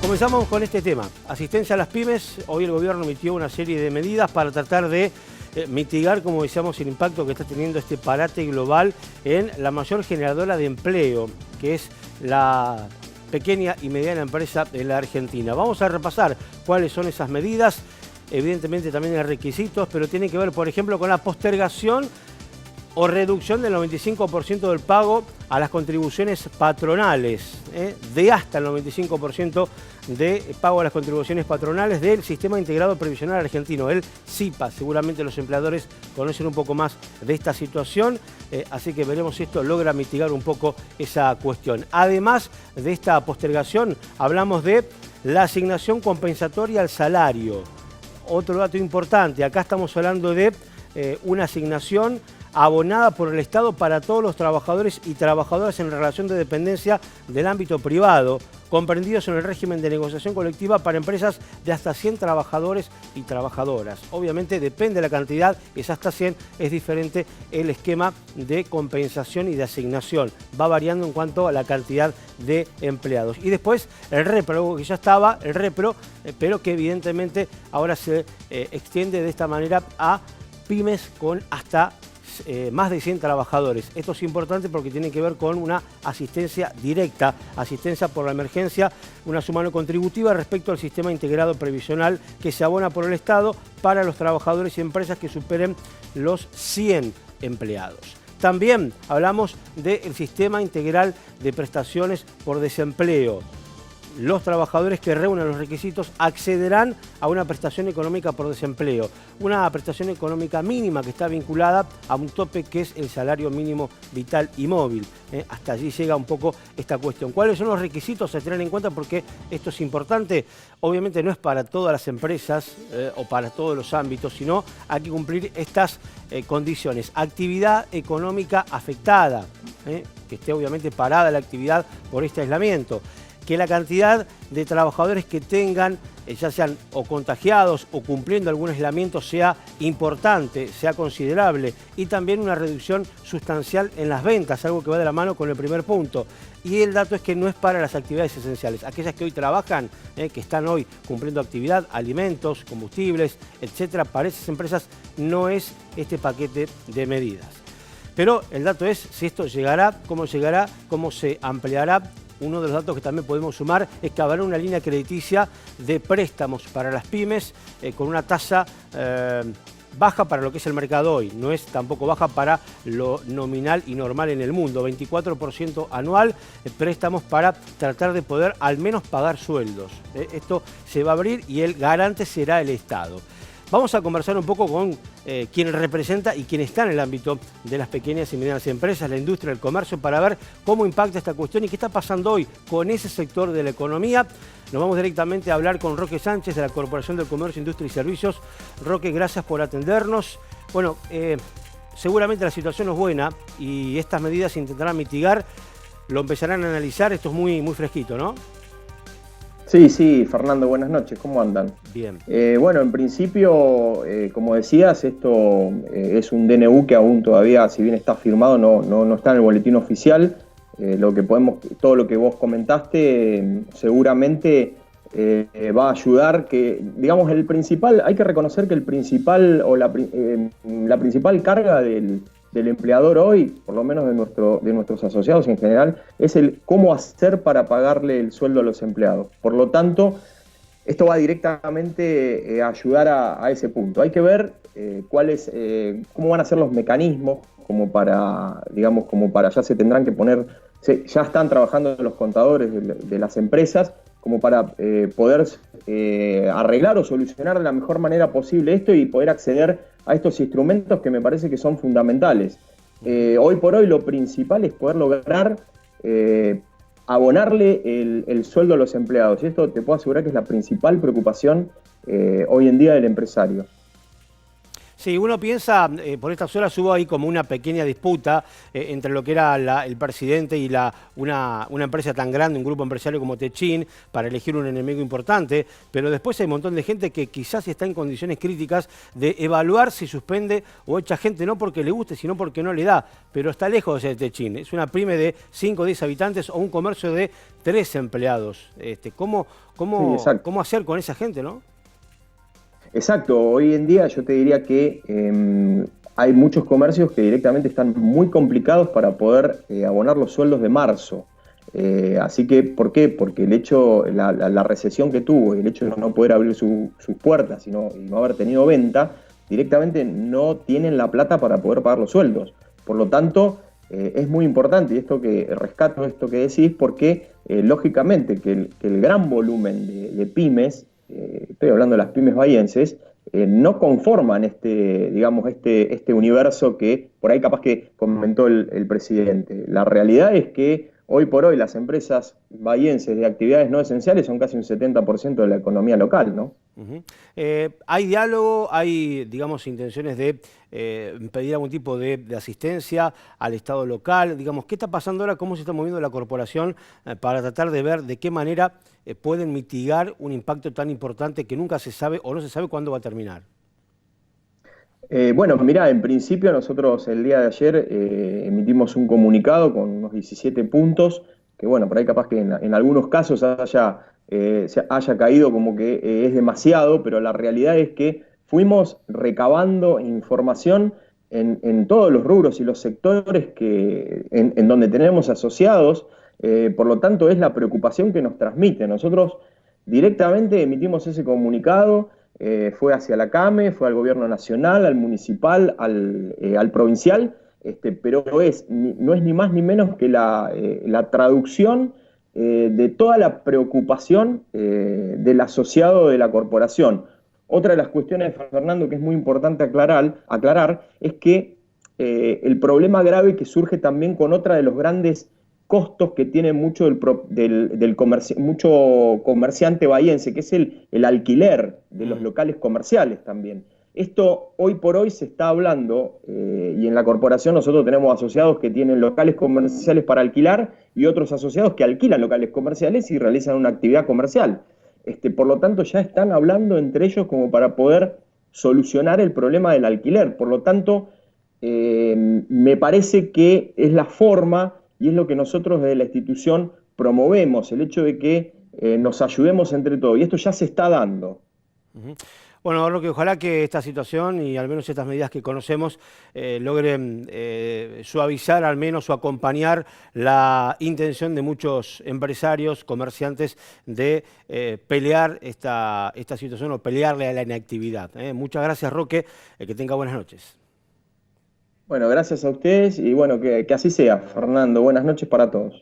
Comenzamos con este tema, asistencia a las pymes. Hoy el gobierno emitió una serie de medidas para tratar de mitigar, como decíamos, el impacto que está teniendo este parate global en la mayor generadora de empleo, que es la pequeña y mediana empresa de la Argentina. Vamos a repasar cuáles son esas medidas. Evidentemente también hay requisitos, pero tiene que ver, por ejemplo, con la postergación o reducción del 95% del pago a las contribuciones patronales, de hasta el 95% de pago a las contribuciones patronales del Sistema Integrado Previsional Argentino, el SIPA. Seguramente los empleadores conocen un poco más de esta situación, así que veremos si esto logra mitigar un poco esa cuestión. Además de esta postergación, hablamos de la asignación compensatoria al salario. Otro dato importante, acá estamos hablando de una asignación abonada por el Estado para todos los trabajadores y trabajadoras en relación de dependencia del ámbito privado, comprendidos en el régimen de negociación colectiva para empresas de hasta 100 trabajadores y trabajadoras. Obviamente depende de la cantidad, es hasta 100, es diferente el esquema de compensación y de asignación. Va variando en cuanto a la cantidad de empleados. Y después el repro, algo que ya estaba, el repro, pero que evidentemente ahora se extiende de esta manera a pymes con hasta más de 100 trabajadores. Esto es importante porque tiene que ver con una asistencia directa, asistencia por la emergencia, una suma no contributiva respecto al sistema integrado previsional que se abona por el Estado para los trabajadores y empresas que superen los 100 empleados. También hablamos del sistema integral de prestaciones por desempleo. Los trabajadores que reúnan los requisitos accederán a una prestación económica por desempleo, una prestación económica mínima que está vinculada a un tope que es el salario mínimo vital y móvil. Hasta allí llega un poco esta cuestión. ¿Cuáles son los requisitos a tener en cuenta? Porque esto es importante. Obviamente no es para todas las empresas o para todos los ámbitos, sino hay que cumplir estas condiciones. Actividad económica afectada, que esté obviamente parada la actividad por este aislamiento. Que la cantidad de trabajadores que tengan, ya sean o contagiados o cumpliendo algún aislamiento, sea importante, sea considerable. Y también una reducción sustancial en las ventas, algo que va de la mano con el primer punto. Y el dato es que no es para las actividades esenciales. Aquellas que hoy trabajan, que están hoy cumpliendo actividad, alimentos, combustibles, etcétera, para esas empresas no es este paquete de medidas. Pero el dato es si esto llegará, cómo se ampliará. Uno de los datos que también podemos sumar es que habrá una línea crediticia de préstamos para las pymes con una tasa baja para lo que es el mercado hoy. No es tampoco baja para lo nominal y normal en el mundo. 24% anual, préstamos para tratar de poder al menos pagar sueldos. Esto se va a abrir y el garante será el Estado. Vamos a conversar un poco con quien representa y quien está en el ámbito de las pequeñas y medianas empresas, la industria, el comercio, para ver cómo impacta esta cuestión y qué está pasando hoy con ese sector de la economía. Nos vamos directamente a hablar con Roque Sánchez de la Corporación del Comercio, Industria y Servicios. Roque, gracias por atendernos. Bueno, seguramente la situación no es buena y estas medidas se intentarán mitigar. Lo empezarán a analizar, esto es muy fresquito, ¿no? Sí, Fernando, buenas noches, ¿cómo andan? Bien. Bueno, en principio, como decías, esto es un DNU que aún todavía, si bien está firmado, no está en el boletín oficial. Todo lo que vos comentaste seguramente va a ayudar que, digamos, hay que reconocer que la principal carga del empleador hoy, por lo menos de nuestros asociados en general, es el cómo hacer para pagarle el sueldo a los empleados. Por lo tanto, esto va directamente a ayudar a ese punto. Hay que ver cómo van a ser los mecanismos, ya se tendrán que poner, ya están trabajando los contadores de las empresas, como para poder arreglar o solucionar de la mejor manera posible esto y poder acceder a estos instrumentos que me parece que son fundamentales. Hoy por hoy lo principal es poder lograr abonarle el sueldo a los empleados. Y esto te puedo asegurar que es la principal preocupación hoy en día del empresario. Sí, uno piensa, por estas horas hubo ahí como una pequeña disputa entre lo que era el presidente y una empresa tan grande, un grupo empresario como Techin, para elegir un enemigo importante, pero después hay un montón de gente que quizás está en condiciones críticas de evaluar si suspende o echa gente, no porque le guste, sino porque no le da, pero está lejos de ser Techin. Es una pyme de 5 o 10 habitantes o un comercio de 3 empleados. Sí, exacto. ¿Cómo hacer con esa gente, no? Exacto, hoy en día yo te diría que hay muchos comercios que directamente están muy complicados para poder abonar los sueldos de marzo. Así que, ¿por qué? Porque el hecho, la recesión que tuvo y el hecho de no poder abrir sus puertas y no haber tenido venta, directamente no tienen la plata para poder pagar los sueldos. Por lo tanto, es muy importante, y rescato esto que decís, porque lógicamente que el gran volumen de pymes, estoy hablando de las pymes bahienses, no conforman este universo que por ahí capaz que comentó el presidente. La realidad es que hoy por hoy las empresas bahienses de actividades no esenciales son casi un 70% de la economía local, ¿no? Ujú. ¿Hay diálogo, hay, digamos, intenciones de pedir algún tipo de asistencia al Estado local? Digamos, ¿qué está pasando ahora? ¿Cómo se está moviendo la corporación para tratar de ver de qué manera pueden mitigar un impacto tan importante que nunca se sabe o no se sabe cuándo va a terminar? Bueno, mirá, en principio nosotros el día de ayer emitimos un comunicado con unos 17 puntos, que bueno, por ahí capaz que en algunos casos se haya caído como que es demasiado, pero la realidad es que fuimos recabando información en todos los rubros y los sectores en donde tenemos asociados, por lo tanto es la preocupación que nos transmite. Nosotros directamente emitimos ese comunicado. Fue hacia la CAME, fue al gobierno nacional, al municipal, al provincial, pero no es ni más ni menos que la traducción de toda la preocupación del asociado de la corporación. Otra de las cuestiones, Fernando, que es muy importante aclarar es que el problema grave que surge también con otra de los grandes costos que tiene mucho comerciante bahiense, que es el alquiler de los locales comerciales también. Esto hoy por hoy se está hablando, y en la corporación nosotros tenemos asociados que tienen locales comerciales para alquilar y otros asociados que alquilan locales comerciales y realizan una actividad comercial. Por lo tanto, ya están hablando entre ellos como para poder solucionar el problema del alquiler. Por lo tanto, me parece que es la forma y es lo que nosotros desde la institución promovemos, el hecho de que nos ayudemos entre todos. Y esto ya se está dando. Ujú. Bueno, Roque, ojalá que esta situación y al menos estas medidas que conocemos logren suavizar al menos o acompañar la intención de muchos empresarios, comerciantes de pelear esta situación o pelearle a la inactividad. Muchas gracias, Roque, que tenga buenas noches. Bueno, gracias a ustedes y bueno, que así sea, Fernando. Buenas noches para todos.